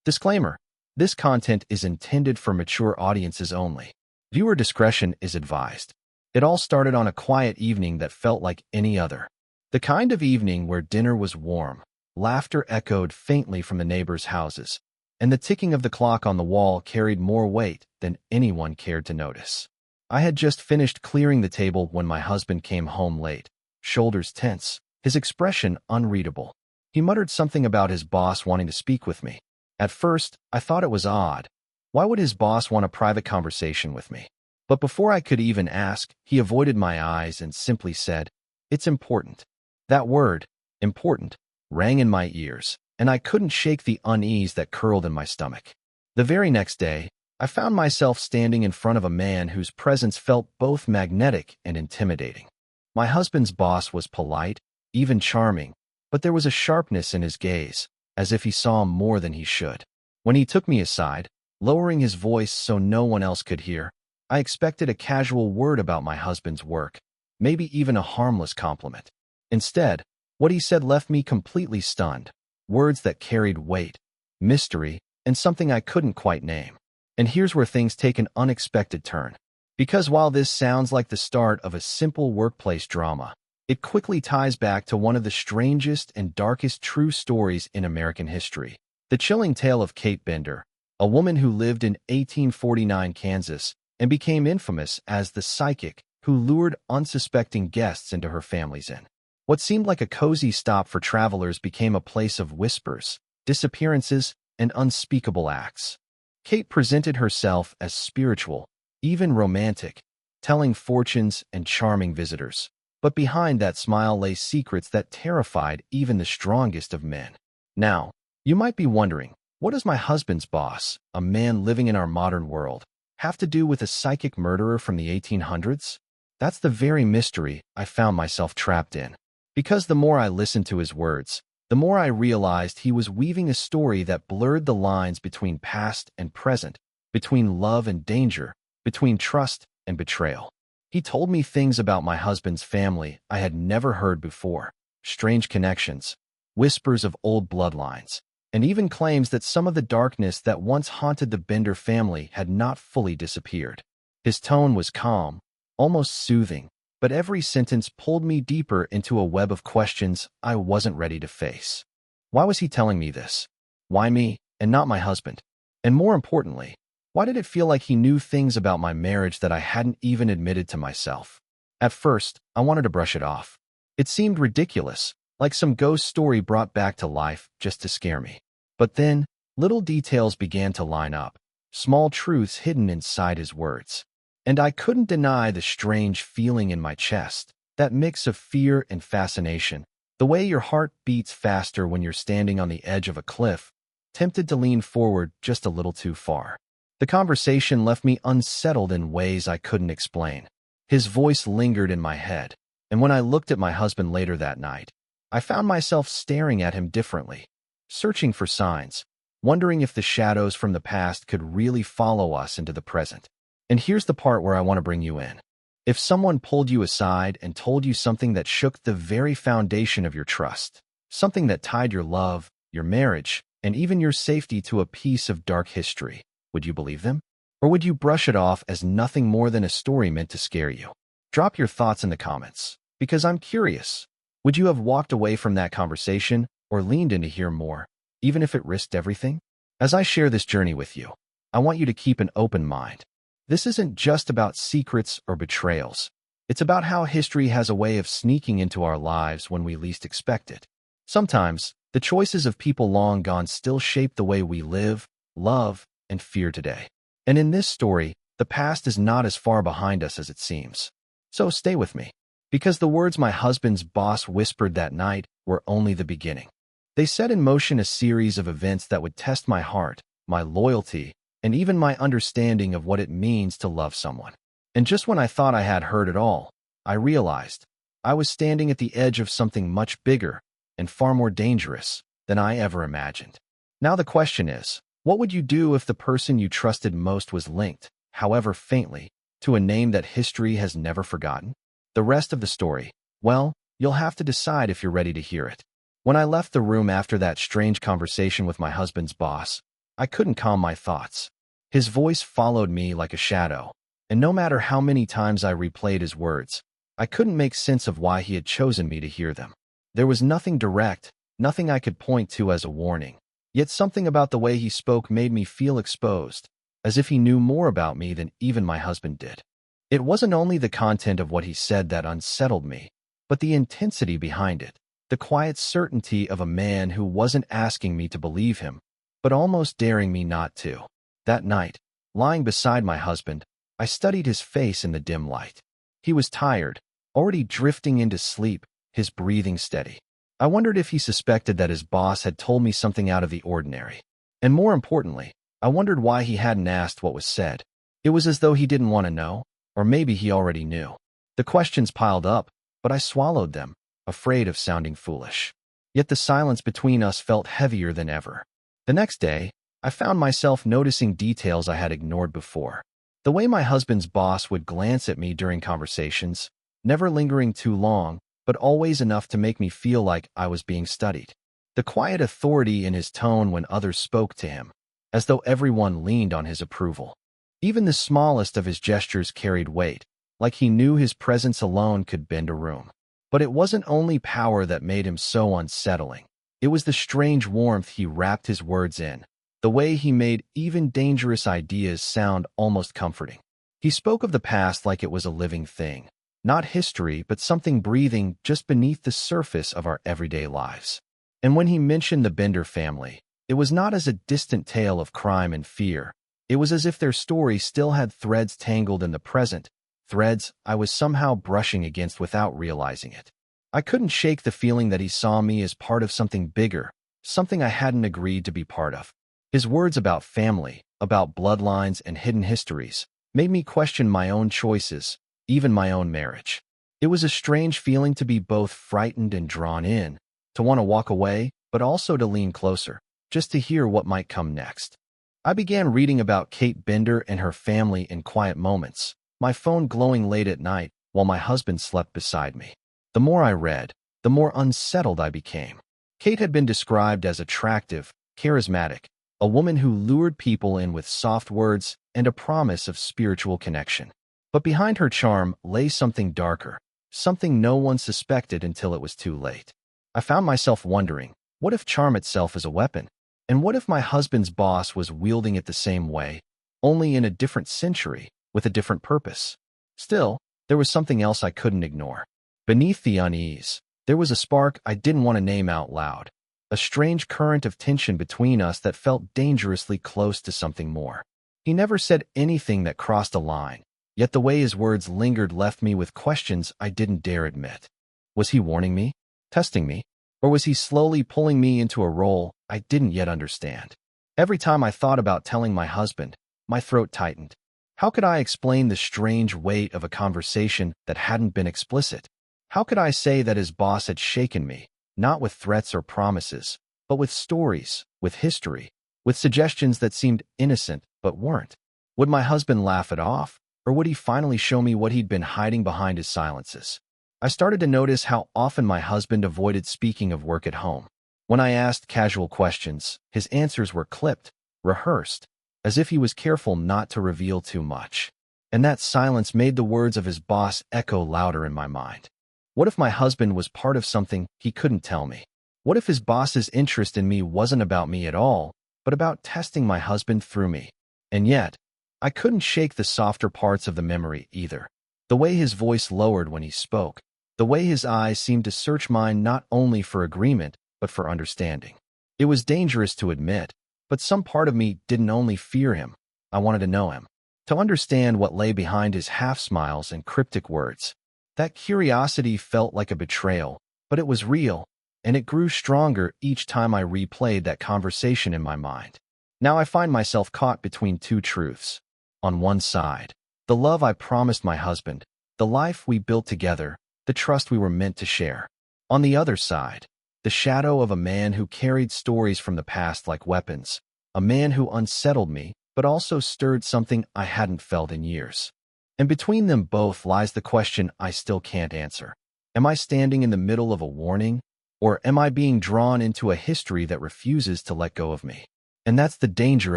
Disclaimer: this content is intended for mature audiences only. Viewer discretion is advised. It all started on a quiet evening that felt like any other. The kind of evening where dinner was warm, laughter echoed faintly from the neighbors' houses, and the ticking of the clock on the wall carried more weight than anyone cared to notice. I had just finished clearing the table when my husband came home late, shoulders tense, his expression unreadable. He muttered something about his boss wanting to speak with me. At first, I thought it was odd. Why would his boss want a private conversation with me? But before I could even ask, he avoided my eyes and simply said, "It's important." That word, important, rang in my ears, and I couldn't shake the unease that curled in my stomach. The very next day, I found myself standing in front of a man whose presence felt both magnetic and intimidating. My husband's boss was polite, even charming, but there was a sharpness in his gaze, as if he saw more than he should. When he took me aside, lowering his voice so no one else could hear, I expected a casual word about my husband's work, maybe even a harmless compliment. Instead, what he said left me completely stunned, words that carried weight, mystery, and something I couldn't quite name. And here's where things take an unexpected turn. Because while this sounds like the start of a simple workplace drama, it quickly ties back to one of the strangest and darkest true stories in American history. The chilling tale of Kate Bender, a woman who lived in 1849 Kansas and became infamous as the psychic who lured unsuspecting guests into her family's inn. What seemed like a cozy stop for travelers became a place of whispers, disappearances, and unspeakable acts. Kate presented herself as spiritual, even romantic, telling fortunes and charming visitors. But behind that smile lay secrets that terrified even the strongest of men. Now, you might be wondering, what does my husband's boss, a man living in our modern world, have to do with a psychic murderer from the 1800s? That's the very mystery I found myself trapped in. Because the more I listened to his words, the more I realized he was weaving a story that blurred the lines between past and present, between love and danger, between trust and betrayal. He told me things about my husband's family I had never heard before, strange connections, whispers of old bloodlines, and even claims that some of the darkness that once haunted the Bender family had not fully disappeared. His tone was calm, almost soothing, but every sentence pulled me deeper into a web of questions I wasn't ready to face. Why was he telling me this? Why me, and not my husband? And more importantly, why did it feel like he knew things about my marriage that I hadn't even admitted to myself? At first, I wanted to brush it off. It seemed ridiculous, like some ghost story brought back to life just to scare me. But then, little details began to line up, small truths hidden inside his words. And I couldn't deny the strange feeling in my chest, that mix of fear and fascination, the way your heart beats faster when you're standing on the edge of a cliff, tempted to lean forward just a little too far. The conversation left me unsettled in ways I couldn't explain. His voice lingered in my head, and when I looked at my husband later that night, I found myself staring at him differently, searching for signs, wondering if the shadows from the past could really follow us into the present. And here's the part where I want to bring you in. If someone pulled you aside and told you something that shook the very foundation of your trust, something that tied your love, your marriage, and even your safety to a piece of dark history, would you believe them? Or would you brush it off as nothing more than a story meant to scare you? Drop your thoughts in the comments, because I'm curious. Would you have walked away from that conversation or leaned in to hear more, even if it risked everything? As I share this journey with you, I want you to keep an open mind. This isn't just about secrets or betrayals. It's about how history has a way of sneaking into our lives when we least expect it. Sometimes, the choices of people long gone still shape the way we live, love, and fear today. And in this story, the past is not as far behind us as it seems. So stay with me, because the words my husband's boss whispered that night were only the beginning. They set in motion a series of events that would test my heart, my loyalty, and even my understanding of what it means to love someone. And just when I thought I had heard it all, I realized I was standing at the edge of something much bigger and far more dangerous than I ever imagined. Now the question is, what would you do if the person you trusted most was linked, however faintly, to a name that history has never forgotten? The rest of the story, well, you'll have to decide if you're ready to hear it. When I left the room after that strange conversation with my husband's boss, I couldn't calm my thoughts. His voice followed me like a shadow, and no matter how many times I replayed his words, I couldn't make sense of why he had chosen me to hear them. There was nothing direct, nothing I could point to as a warning. Yet something about the way he spoke made me feel exposed, as if he knew more about me than even my husband did. It wasn't only the content of what he said that unsettled me, but the intensity behind it, the quiet certainty of a man who wasn't asking me to believe him, but almost daring me not to. That night, lying beside my husband, I studied his face in the dim light. He was tired, already drifting into sleep, his breathing steady. I wondered if he suspected that his boss had told me something out of the ordinary. And more importantly, I wondered why he hadn't asked what was said. It was as though he didn't want to know, or maybe he already knew. The questions piled up, but I swallowed them, afraid of sounding foolish. Yet the silence between us felt heavier than ever. The next day, I found myself noticing details I had ignored before. The way my husband's boss would glance at me during conversations, never lingering too long, but always enough to make me feel like I was being studied. The quiet authority in his tone when others spoke to him, as though everyone leaned on his approval. Even the smallest of his gestures carried weight, like he knew his presence alone could bend a room. But it wasn't only power that made him so unsettling. It was the strange warmth he wrapped his words in, the way he made even dangerous ideas sound almost comforting. He spoke of the past like it was a living thing, not history, but something breathing just beneath the surface of our everyday lives. And when he mentioned the Bender family, it was not as a distant tale of crime and fear. It was as if their story still had threads tangled in the present, threads I was somehow brushing against without realizing it. I couldn't shake the feeling that he saw me as part of something bigger, something I hadn't agreed to be part of. His words about family, about bloodlines and hidden histories, made me question my own choices, even my own marriage. It was a strange feeling to be both frightened and drawn in, to want to walk away, but also to lean closer, just to hear what might come next. I began reading about Kate Bender and her family in quiet moments, my phone glowing late at night while my husband slept beside me. The more I read, the more unsettled I became. Kate had been described as attractive, charismatic, a woman who lured people in with soft words and a promise of spiritual connection. But behind her charm lay something darker, something no one suspected until it was too late. I found myself wondering, what if charm itself is a weapon? And what if my husband's boss was wielding it the same way, only in a different century, with a different purpose? Still, there was something else I couldn't ignore. Beneath the unease, there was a spark I didn't want to name out loud, a strange current of tension between us that felt dangerously close to something more. He never said anything that crossed a line, yet the way his words lingered left me with questions I didn't dare admit. Was he warning me? Testing me? Or was he slowly pulling me into a role I didn't yet understand? Every time I thought about telling my husband, my throat tightened. How could I explain the strange weight of a conversation that hadn't been explicit? How could I say that his boss had shaken me, not with threats or promises, but with stories, with history, with suggestions that seemed innocent but weren't? Would my husband laugh it off, or would he finally show me what he'd been hiding behind his silences? I started to notice how often my husband avoided speaking of work at home. When I asked casual questions, his answers were clipped, rehearsed, as if he was careful not to reveal too much. And that silence made the words of his boss echo louder in my mind. What if my husband was part of something he couldn't tell me? What if his boss's interest in me wasn't about me at all, but about testing my husband through me? And yet, I couldn't shake the softer parts of the memory either. The way his voice lowered when he spoke, the way his eyes seemed to search mine not only for agreement, but for understanding. It was dangerous to admit, but some part of me didn't only fear him, I wanted to know him, to understand what lay behind his half-smiles and cryptic words. That curiosity felt like a betrayal, but it was real, and it grew stronger each time I replayed that conversation in my mind. Now I find myself caught between two truths. On one side, the love I promised my husband, the life we built together, the trust we were meant to share. On the other side, the shadow of a man who carried stories from the past like weapons, a man who unsettled me, but also stirred something I hadn't felt in years. And between them both lies the question I still can't answer. Am I standing in the middle of a warning, or am I being drawn into a history that refuses to let go of me? And that's the danger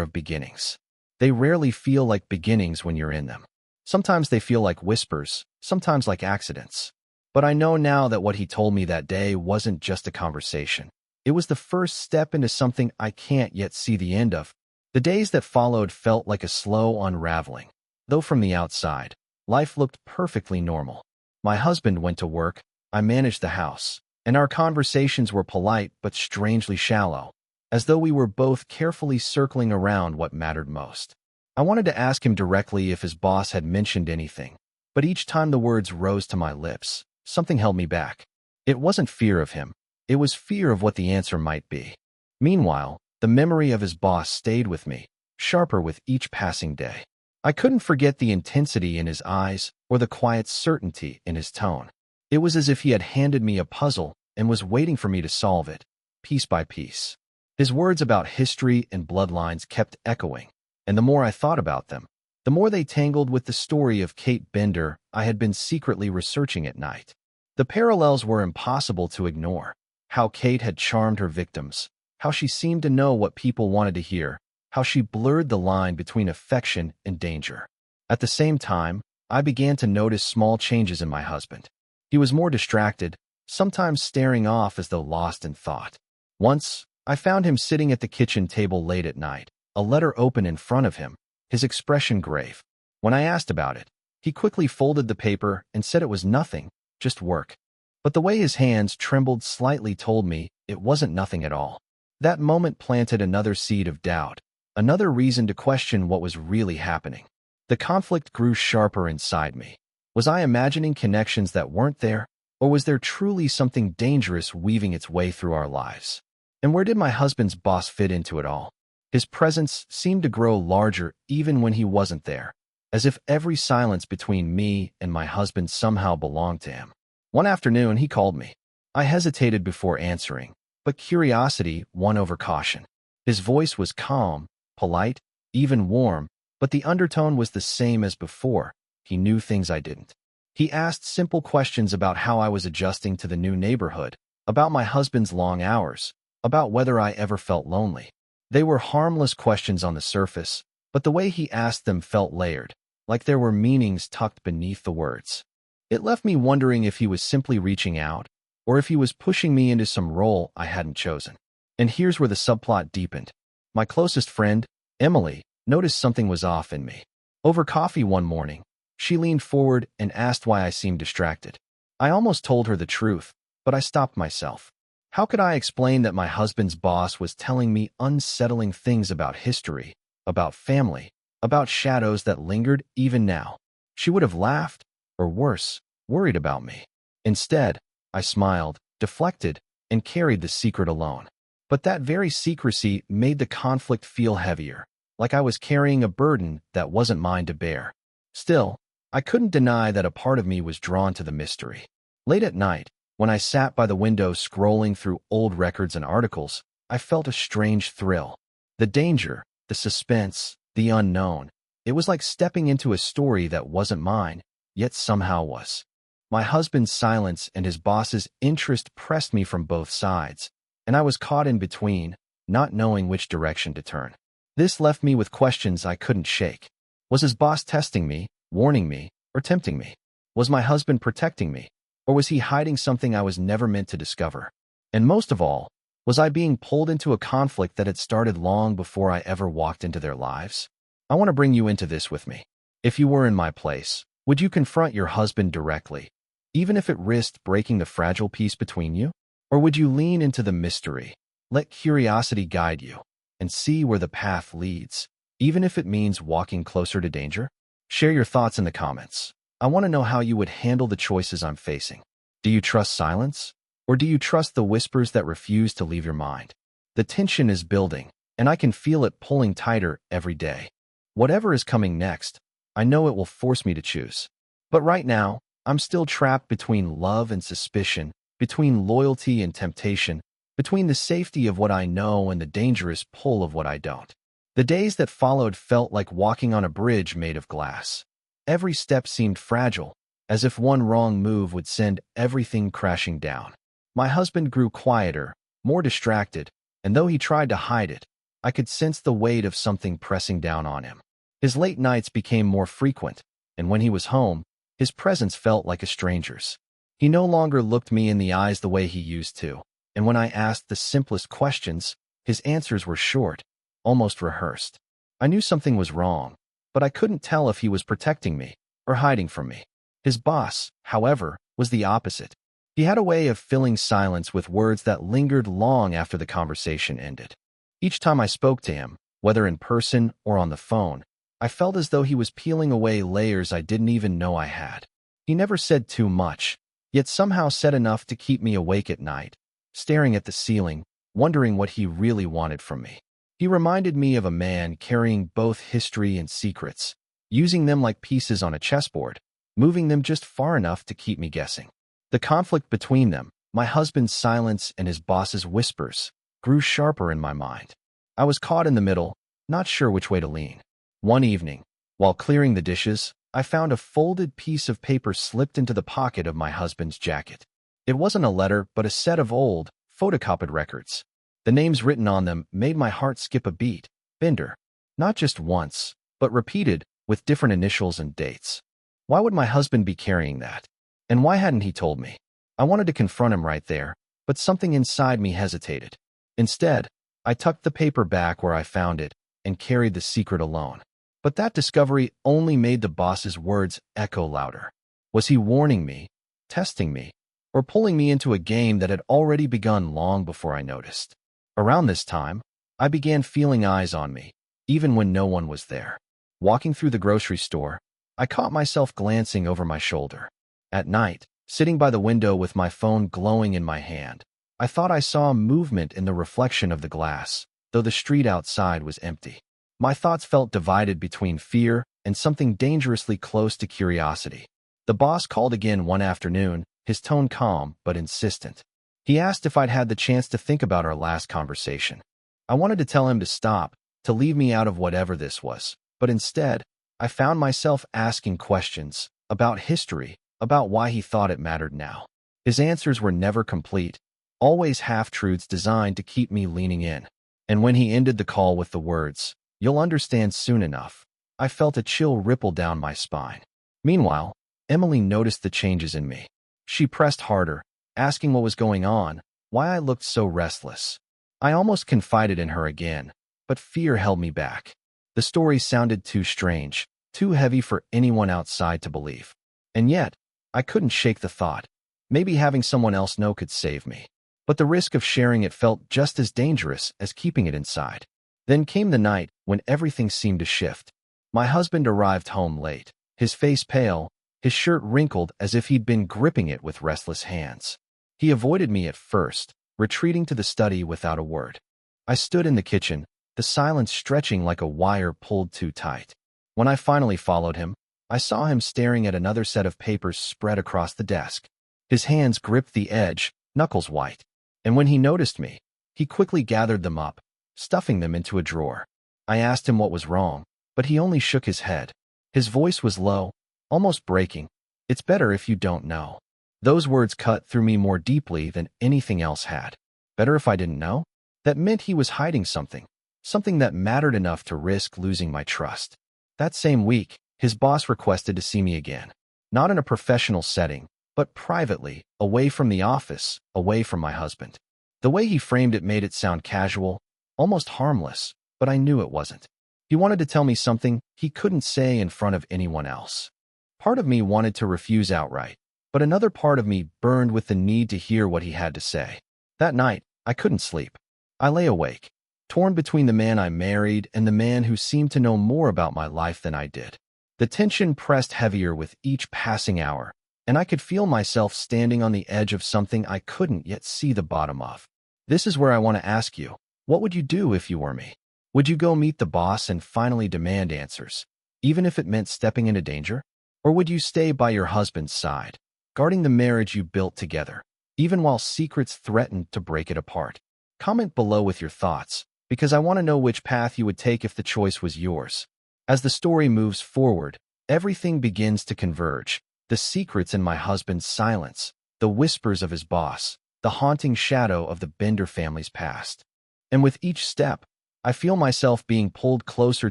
of beginnings. They rarely feel like beginnings when you're in them. Sometimes they feel like whispers, sometimes like accidents. But I know now that what he told me that day wasn't just a conversation. It was the first step into something I can't yet see the end of. The days that followed felt like a slow unraveling. Though from the outside, life looked perfectly normal. My husband went to work, I managed the house, and our conversations were polite but strangely shallow, as though we were both carefully circling around what mattered most. I wanted to ask him directly if his boss had mentioned anything, but each time the words rose to my lips, something held me back. It wasn't fear of him. It was fear of what the answer might be. Meanwhile, the memory of his boss stayed with me, sharper with each passing day. I couldn't forget the intensity in his eyes or the quiet certainty in his tone. It was as if he had handed me a puzzle and was waiting for me to solve it, piece by piece. His words about history and bloodlines kept echoing, and the more I thought about them, the more they tangled with the story of Kate Bender I had been secretly researching at night. The parallels were impossible to ignore. How Kate had charmed her victims, how she seemed to know what people wanted to hear, how she blurred the line between affection and danger. At the same time, I began to notice small changes in my husband. He was more distracted, sometimes staring off as though lost in thought. Once, I found him sitting at the kitchen table late at night, a letter open in front of him, his expression grave. When I asked about it, he quickly folded the paper and said it was nothing, just work. But the way his hands trembled slightly told me it wasn't nothing at all. That moment planted another seed of doubt, another reason to question what was really happening. The conflict grew sharper inside me. Was I imagining connections that weren't there, or was there truly something dangerous weaving its way through our lives? And where did my husband's boss fit into it all? His presence seemed to grow larger even when he wasn't there, as if every silence between me and my husband somehow belonged to him. One afternoon, he called me. I hesitated before answering, but curiosity won over caution. His voice was calm, polite, even warm, but the undertone was the same as before. He knew things I didn't. He asked simple questions about how I was adjusting to the new neighborhood, about my husband's long hours, about whether I ever felt lonely. They were harmless questions on the surface, but the way he asked them felt layered, like there were meanings tucked beneath the words. It left me wondering if he was simply reaching out, or if he was pushing me into some role I hadn't chosen. And here's where the subplot deepened. My closest friend, Emily, noticed something was off in me. Over coffee one morning, she leaned forward and asked why I seemed distracted. I almost told her the truth, but I stopped myself. How could I explain that my husband's boss was telling me unsettling things about history, about family, about shadows that lingered even now? She would have laughed, or worse, worried about me. Instead, I smiled, deflected, and carried the secret alone. But that very secrecy made the conflict feel heavier, like I was carrying a burden that wasn't mine to bear. Still, I couldn't deny that a part of me was drawn to the mystery. Late at night, when I sat by the window scrolling through old records and articles, I felt a strange thrill. The danger, the suspense, the unknown. It was like stepping into a story that wasn't mine, yet somehow was. My husband's silence and his boss's interest pressed me from both sides, and I was caught in between, not knowing which direction to turn. This left me with questions I couldn't shake. Was his boss testing me, warning me, or tempting me? Was my husband protecting me, or was he hiding something I was never meant to discover? And most of all, was I being pulled into a conflict that had started long before I ever walked into their lives? I want to bring you into this with me. If you were in my place, would you confront your husband directly, even if it risked breaking the fragile peace between you? Or would you lean into the mystery, let curiosity guide you, and see where the path leads, even if it means walking closer to danger? Share your thoughts in the comments. I want to know how you would handle the choices I'm facing. Do you trust silence? Or do you trust the whispers that refuse to leave your mind? The tension is building, and I can feel it pulling tighter every day. Whatever is coming next, I know it will force me to choose. But right now, I'm still trapped between love and suspicion, between loyalty and temptation, between the safety of what I know and the dangerous pull of what I don't. The days that followed felt like walking on a bridge made of glass. Every step seemed fragile, as if one wrong move would send everything crashing down. My husband grew quieter, more distracted, and though he tried to hide it, I could sense the weight of something pressing down on him. His late nights became more frequent, and when he was home, his presence felt like a stranger's. He no longer looked me in the eyes the way he used to, and when I asked the simplest questions, his answers were short, almost rehearsed. I knew something was wrong, but I couldn't tell if he was protecting me or hiding from me. His boss, however, was the opposite. He had a way of filling silence with words that lingered long after the conversation ended. Each time I spoke to him, whether in person or on the phone, I felt as though he was peeling away layers I didn't even know I had. He never said too much, yet somehow said enough to keep me awake at night, staring at the ceiling, wondering what he really wanted from me. He reminded me of a man carrying both history and secrets, using them like pieces on a chessboard, moving them just far enough to keep me guessing. The conflict between them, my husband's silence and his boss's whispers, grew sharper in my mind. I was caught in the middle, not sure which way to lean. One evening, while clearing the dishes, I found a folded piece of paper slipped into the pocket of my husband's jacket. It wasn't a letter, but a set of old, photocopied records. The names written on them made my heart skip a beat. Bender. Not just once, but repeated, with different initials and dates. Why would my husband be carrying that? And why hadn't he told me? I wanted to confront him right there, but something inside me hesitated. Instead, I tucked the paper back where I found it and carried the secret alone. But that discovery only made the boss's words echo louder. Was he warning me, testing me, or pulling me into a game that had already begun long before I noticed? Around this time, I began feeling eyes on me, even when no one was there. Walking through the grocery store, I caught myself glancing over my shoulder. At night, sitting by the window with my phone glowing in my hand, I thought I saw movement in the reflection of the glass, though the street outside was empty. My thoughts felt divided between fear and something dangerously close to curiosity. The boss called again one afternoon, his tone calm but insistent. He asked if I'd had the chance to think about our last conversation. I wanted to tell him to stop, to leave me out of whatever this was, but instead, I found myself asking questions about history, about why he thought it mattered now. His answers were never complete, always half-truths designed to keep me leaning in. And when he ended the call with the words, "You'll understand soon enough," I felt a chill ripple down my spine. Meanwhile, Emily noticed the changes in me. She pressed harder, asking what was going on, why I looked so restless. I almost confided in her again, but fear held me back. The story sounded too strange, too heavy for anyone outside to believe. And yet, I couldn't shake the thought. Maybe having someone else know could save me. But the risk of sharing it felt just as dangerous as keeping it inside. Then came the night when everything seemed to shift. My husband arrived home late, his face pale, his shirt wrinkled as if he'd been gripping it with restless hands. He avoided me at first, retreating to the study without a word. I stood in the kitchen, the silence stretching like a wire pulled too tight. When I finally followed him, I saw him staring at another set of papers spread across the desk. His hands gripped the edge, knuckles white. And when he noticed me, he quickly gathered them up, stuffing them into a drawer. I asked him what was wrong, but he only shook his head. His voice was low, almost breaking. "It's better if you don't know." Those words cut through me more deeply than anything else had. Better if I didn't know? That meant he was hiding something, something that mattered enough to risk losing my trust. That same week, his boss requested to see me again. Not in a professional setting, but privately, away from the office, away from my husband. The way he framed it made it sound casual, almost harmless, but I knew it wasn't. He wanted to tell me something he couldn't say in front of anyone else. Part of me wanted to refuse outright, but another part of me burned with the need to hear what he had to say. That night, I couldn't sleep. I lay awake, torn between the man I married and the man who seemed to know more about my life than I did. The tension pressed heavier with each passing hour, and I could feel myself standing on the edge of something I couldn't yet see the bottom of. This is where I want to ask you, what would you do if you were me? Would you go meet the boss and finally demand answers, even if it meant stepping into danger? Or would you stay by your husband's side, guarding the marriage you built together, even while secrets threatened to break it apart? Comment below with your thoughts, because I want to know which path you would take if the choice was yours. As the story moves forward, everything begins to converge. The secrets in my husband's silence, the whispers of his boss, the haunting shadow of the Bender family's past. And with each step, I feel myself being pulled closer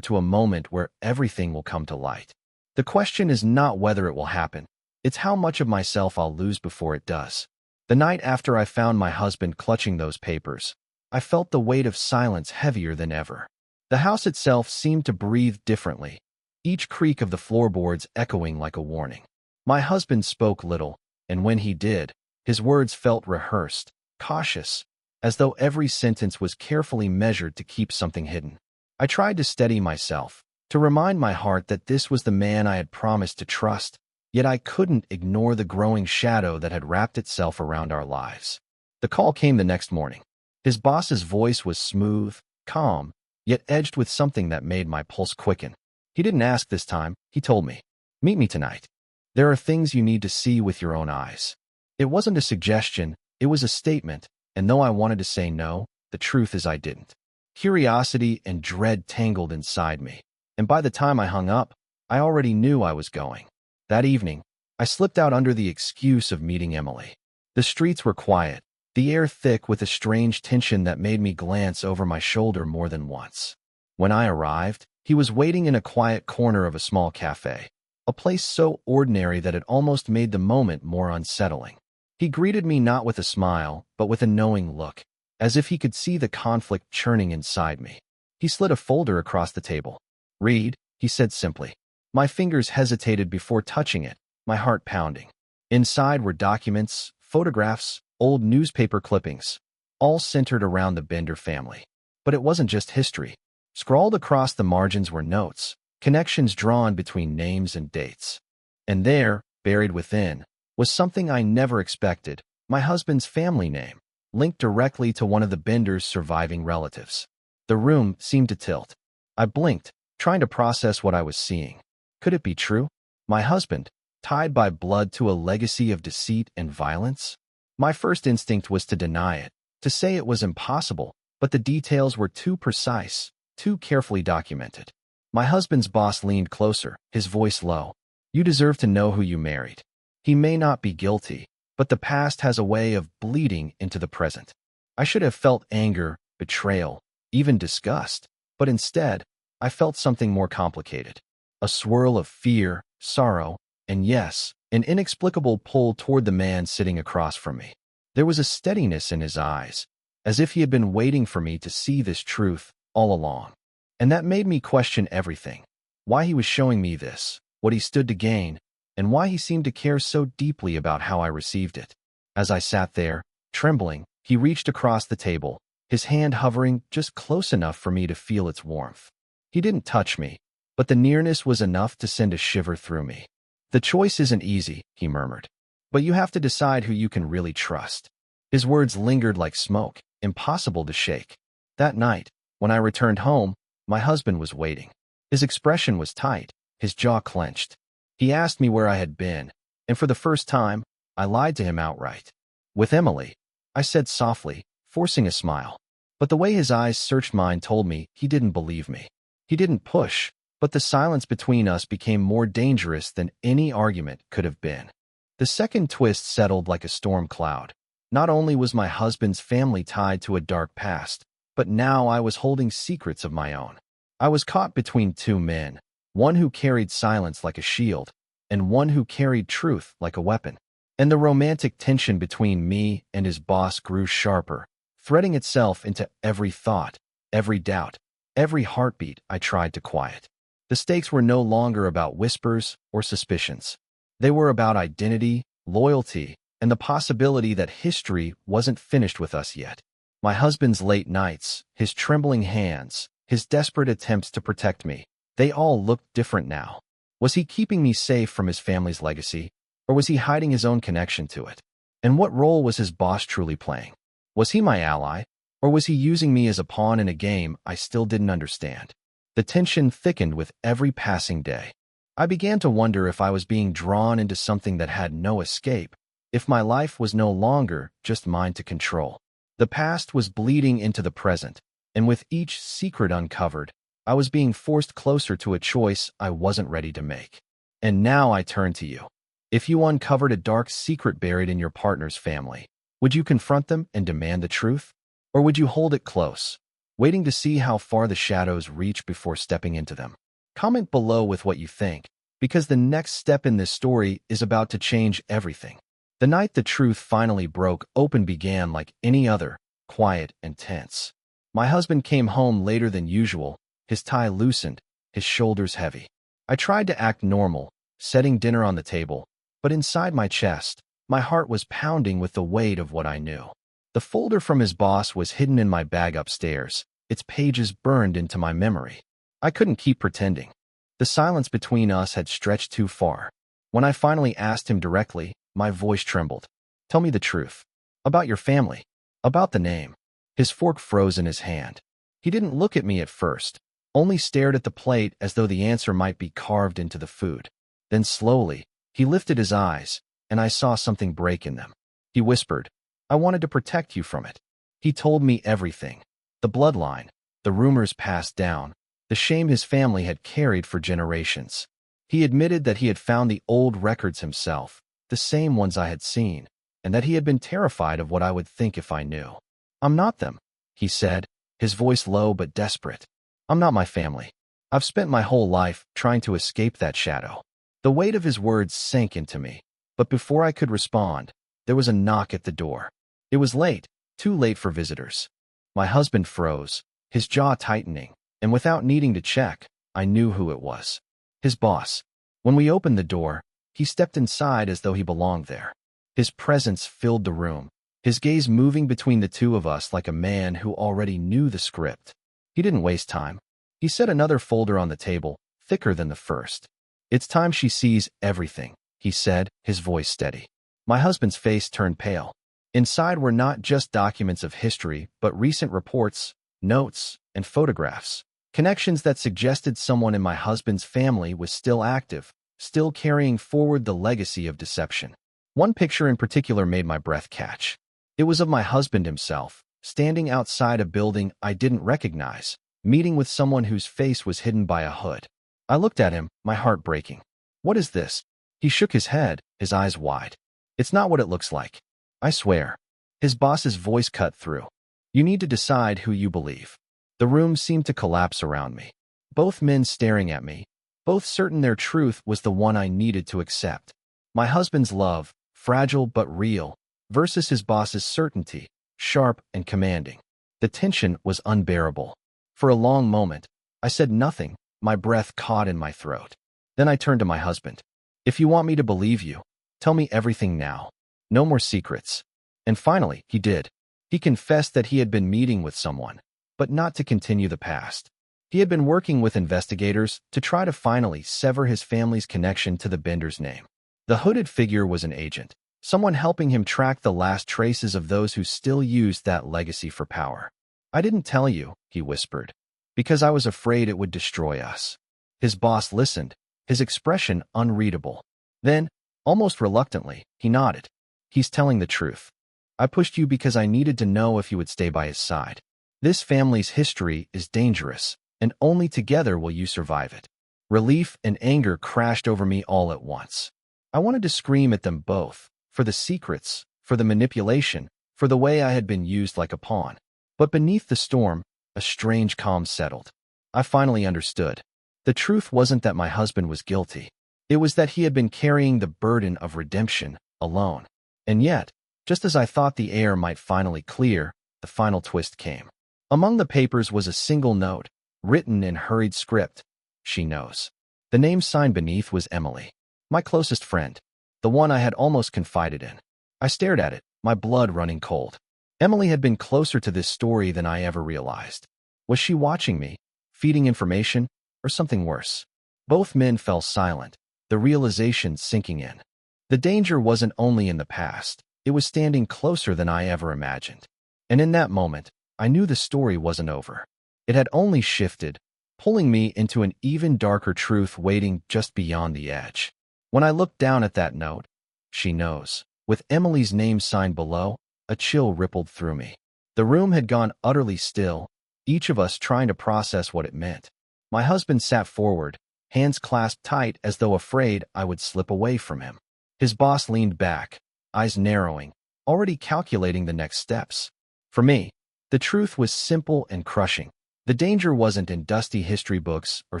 to a moment where everything will come to light. The question is not whether it will happen. It's how much of myself I'll lose before it does. The night after I found my husband clutching those papers, I felt the weight of silence heavier than ever. The house itself seemed to breathe differently, each creak of the floorboards echoing like a warning. My husband spoke little, and when he did, his words felt rehearsed, cautious, as though every sentence was carefully measured to keep something hidden. I tried to steady myself, to remind my heart that this was the man I had promised to trust, yet I couldn't ignore the growing shadow that had wrapped itself around our lives. The call came the next morning. His boss's voice was smooth, calm, yet edged with something that made my pulse quicken. He didn't ask this time, he told me, "Meet me tonight. There are things you need to see with your own eyes." It wasn't a suggestion, it was a statement, and though I wanted to say no, the truth is I didn't. Curiosity and dread tangled inside me, and by the time I hung up, I already knew I was going. That evening, I slipped out under the excuse of meeting Emily. The streets were quiet, the air thick with a strange tension that made me glance over my shoulder more than once. When I arrived, he was waiting in a quiet corner of a small cafe, a place so ordinary that it almost made the moment more unsettling. He greeted me not with a smile, but with a knowing look, as if he could see the conflict churning inside me. He slid a folder across the table. "Read," he said simply. My fingers hesitated before touching it, my heart pounding. Inside were documents, photographs, old newspaper clippings, all centered around the Bender family. But it wasn't just history. Scrawled across the margins were notes, connections drawn between names and dates. And there, buried within, was something I never expected, my husband's family name, linked directly to one of the Bender's surviving relatives. The room seemed to tilt. I blinked, trying to process what I was seeing. Could it be true? My husband, tied by blood to a legacy of deceit and violence? My first instinct was to deny it, to say it was impossible, but the details were too precise, too carefully documented. My husband's boss leaned closer, his voice low. "You deserve to know who you married. He may not be guilty, but the past has a way of bleeding into the present." I should have felt anger, betrayal, even disgust, but instead, I felt something more complicated. A swirl of fear, sorrow, and yes, an inexplicable pull toward the man sitting across from me. There was a steadiness in his eyes, as if he had been waiting for me to see this truth all along. And that made me question everything. Why he was showing me this, what he stood to gain, and why he seemed to care so deeply about how I received it. As I sat there, trembling, he reached across the table, his hand hovering just close enough for me to feel its warmth. He didn't touch me, but the nearness was enough to send a shiver through me. "The choice isn't easy," he murmured, "but you have to decide who you can really trust." His words lingered like smoke, impossible to shake. That night, when I returned home, my husband was waiting. His expression was tight, his jaw clenched. He asked me where I had been, and for the first time, I lied to him outright. "With Emily," I said softly, forcing a smile. But the way his eyes searched mine told me he didn't believe me. He didn't push, but the silence between us became more dangerous than any argument could have been. The second twist settled like a storm cloud. Not only was my husband's family tied to a dark past, but now I was holding secrets of my own. I was caught between two men, one who carried silence like a shield, and one who carried truth like a weapon. And the romantic tension between me and his boss grew sharper, threading itself into every thought, every doubt, every heartbeat I tried to quiet. The stakes were no longer about whispers or suspicions. They were about identity, loyalty, and the possibility that history wasn't finished with us yet. My husband's late nights, his trembling hands, his desperate attempts to protect me, they all looked different now. Was he keeping me safe from his family's legacy, or was he hiding his own connection to it? And what role was his boss truly playing? Was he my ally, or was he using me as a pawn in a game I still didn't understand? The tension thickened with every passing day. I began to wonder if I was being drawn into something that had no escape, if my life was no longer just mine to control. The past was bleeding into the present, and with each secret uncovered, I was being forced closer to a choice I wasn't ready to make. And now I turn to you. If you uncovered a dark secret buried in your partner's family, would you confront them and demand the truth? Or would you hold it close, waiting to see how far the shadows reach before stepping into them. Comment below with what you think, because the next step in this story is about to change everything. The night the truth finally broke open began like any other, quiet and tense. My husband came home later than usual, his tie loosened, his shoulders heavy. I tried to act normal, setting dinner on the table, but inside my chest, my heart was pounding with the weight of what I knew. The folder from his boss was hidden in my bag upstairs, its pages burned into my memory. I couldn't keep pretending. The silence between us had stretched too far. When I finally asked him directly, my voice trembled. Tell me the truth. About your family. About the name. His fork froze in his hand. He didn't look at me at first, only stared at the plate as though the answer might be carved into the food. Then slowly, he lifted his eyes, and I saw something break in them. He whispered, I wanted to protect you from it. He told me everything. The bloodline, the rumors passed down, the shame his family had carried for generations. He admitted that he had found the old records himself, the same ones I had seen, and that he had been terrified of what I would think if I knew. I'm not them, he said, his voice low but desperate. I'm not my family. I've spent my whole life trying to escape that shadow. The weight of his words sank into me, but before I could respond, there was a knock at the door. It was late, too late for visitors. My husband froze, his jaw tightening, and without needing to check, I knew who it was. His boss. When we opened the door, he stepped inside as though he belonged there. His presence filled the room, his gaze moving between the two of us like a man who already knew the script. He didn't waste time. He set another folder on the table, thicker than the first. It's time she sees everything, he said, his voice steady. My husband's face turned pale. Inside were not just documents of history, but recent reports, notes, and photographs. Connections that suggested someone in my husband's family was still active, still carrying forward the legacy of deception. One picture in particular made my breath catch. It was of my husband himself, standing outside a building I didn't recognize, meeting with someone whose face was hidden by a hood. I looked at him, my heart breaking. What is this? He shook his head, his eyes wide. It's not what it looks like. I swear. His boss's voice cut through. You need to decide who you believe. The room seemed to collapse around me. Both men staring at me, both certain their truth was the one I needed to accept. My husband's love, fragile but real, versus his boss's certainty, sharp and commanding. The tension was unbearable. For a long moment, I said nothing, my breath caught in my throat. Then I turned to my husband. If you want me to believe you, tell me everything now. No more secrets. And finally, he did. He confessed that he had been meeting with someone, but not to continue the past. He had been working with investigators to try to finally sever his family's connection to the Bender's name. The hooded figure was an agent, someone helping him track the last traces of those who still used that legacy for power. I didn't tell you, he whispered, because I was afraid it would destroy us. His boss listened, his expression unreadable. Then, almost reluctantly, he nodded. He's telling the truth. I pushed you because I needed to know if you would stay by his side. This family's history is dangerous, and only together will you survive it. Relief and anger crashed over me all at once. I wanted to scream at them both, for the secrets, for the manipulation, for the way I had been used like a pawn. But beneath the storm, a strange calm settled. I finally understood. The truth wasn't that my husband was guilty. It was that he had been carrying the burden of redemption alone. And yet, just as I thought the air might finally clear, the final twist came. Among the papers was a single note, written in hurried script. She knows. The name signed beneath was Emily, my closest friend, the one I had almost confided in. I stared at it, my blood running cold. Emily had been closer to this story than I ever realized. Was she watching me, feeding information, or something worse? Both men fell silent, the realization sinking in. The danger wasn't only in the past, it was standing closer than I ever imagined. And in that moment, I knew the story wasn't over. It had only shifted, pulling me into an even darker truth waiting just beyond the edge. When I looked down at that note, she knows, with Emily's name signed below, a chill rippled through me. The room had gone utterly still, each of us trying to process what it meant. My husband sat forward, hands clasped tight as though afraid I would slip away from him. His boss leaned back, eyes narrowing, already calculating the next steps. For me, The truth was simple and crushing. The danger wasn't in dusty history books or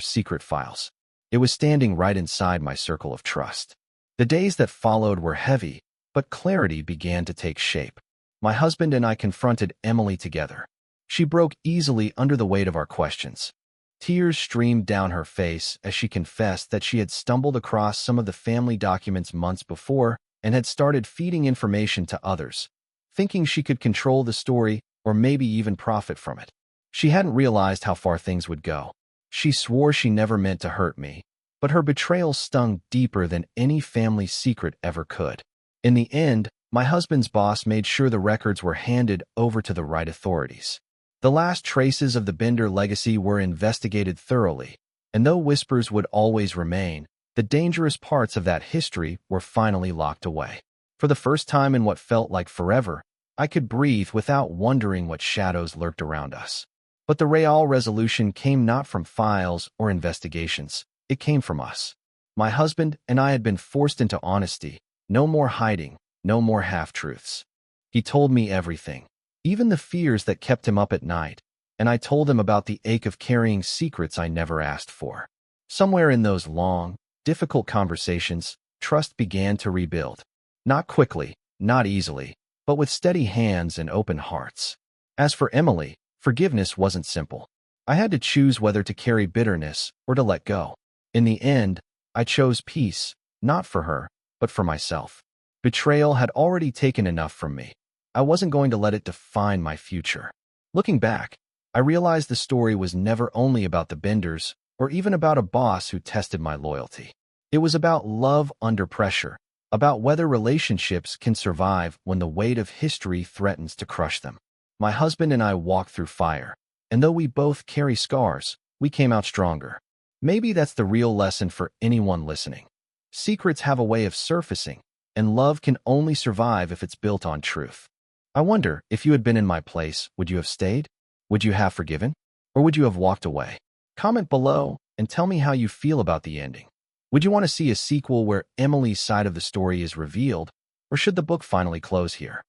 secret files. It was standing right inside my circle of trust. The days that followed were heavy, but clarity began to take shape. My husband and I confronted Emily together. She broke easily under the weight of our questions. Tears streamed down her face as she confessed that she had stumbled across some of the family documents months before and had started feeding information to others, thinking she could control the story or maybe even profit from it. She hadn't realized how far things would go. She swore she never meant to hurt me, but her betrayal stung deeper than any family secret ever could. In the end, my husband's boss made sure the records were handed over to the right authorities. The last traces of the Bender legacy were investigated thoroughly, and though whispers would always remain, the dangerous parts of that history were finally locked away. For the first time in what felt like forever, I could breathe without wondering what shadows lurked around us. But the real resolution came not from files or investigations. It came from us. My husband and I had been forced into honesty. No more hiding, no more half-truths. He told me everything, even the fears that kept him up at night, and I told him about the ache of carrying secrets I never asked for. Somewhere in those long, difficult conversations, trust began to rebuild. Not quickly, not easily, but with steady hands and open hearts. As for Emily, forgiveness wasn't simple. I had to choose whether to carry bitterness or to let go. In the end, I chose peace, not for her, but for myself. Betrayal had already taken enough from me. I wasn't going to let it define my future. Looking back, I realized the story was never only about the Benders or even about a boss who tested my loyalty. It was about love under pressure, about whether relationships can survive when the weight of history threatens to crush them. My husband and I walked through fire, and though we both carry scars, we came out stronger. Maybe that's the real lesson for anyone listening. Secrets have a way of surfacing, and love can only survive if it's built on truth. I wonder, if you had been in my place, would you have stayed? Would you have forgiven? Or would you have walked away? Comment below and tell me how you feel about the ending. Would you want to see a sequel where Emily's side of the story is revealed, or should the book finally close here?